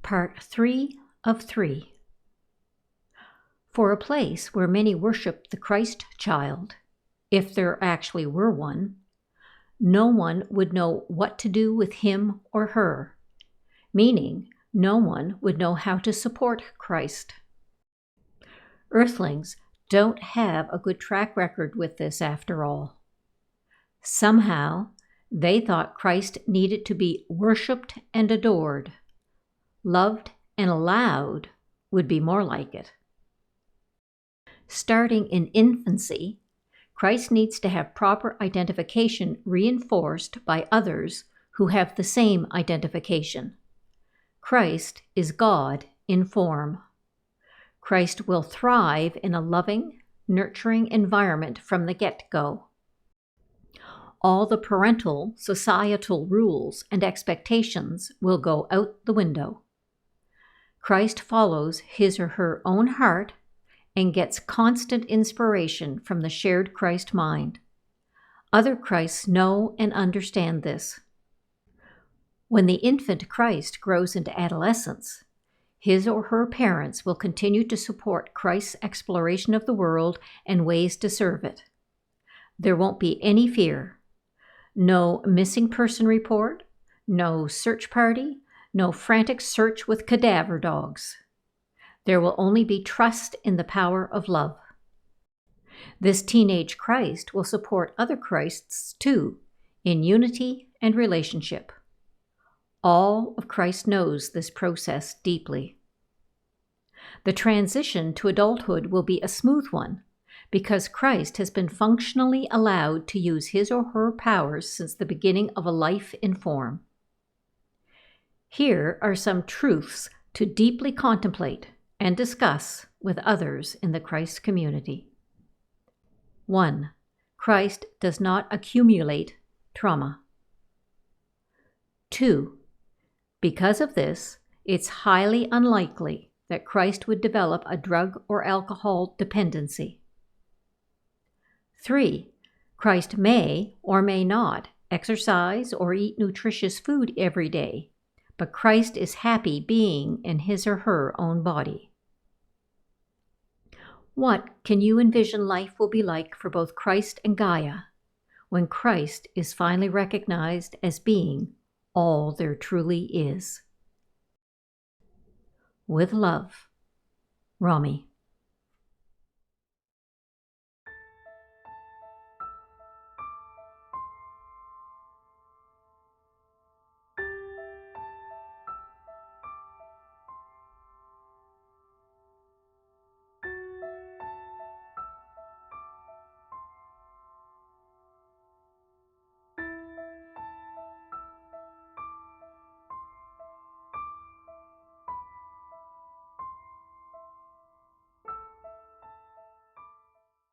Part 3 of 3. For a place where many worship the Christ child, if there actually were one, no one would know what to do with him or her, meaning no one would know how to support Christ. Earthlings don't have a good track record with this after all. Somehow, they thought Christ needed to be worshipped and adored. Loved and allowed would be more like it. Starting in infancy, Christ needs to have proper identification reinforced by others who have the same identification. Christ is God in form. Christ will thrive in a loving, nurturing environment from the get-go. All the parental, societal rules and expectations will go out the window. Christ follows his or her own heart and gets constant inspiration from the shared Christ mind. Other Christs know and understand this. When the infant Christ grows into adolescence, his or her parents will continue to support Christ's exploration of the world and ways to serve it. There won't be any fear. No missing person report, no search party, no frantic search with cadaver dogs. There will only be trust in the power of love. This teenage Christ will support other Christs too, in unity and relationship. All of Christ knows this process deeply. The transition to adulthood will be a smooth one, because Christ has been functionally allowed to use his or her powers since the beginning of a life in form. Here are some truths to deeply contemplate and discuss with others in the Christ community. 1. Christ does not accumulate trauma. 2. Because of this, it's highly unlikely that Christ would develop a drug or alcohol dependency. 3. Christ may or may not exercise or eat nutritious food every day, but Christ is happy being in his or her own body. What can you envision life will be like for both Christ and Gaia when Christ is finally recognized as being all there truly is? With love, Rami.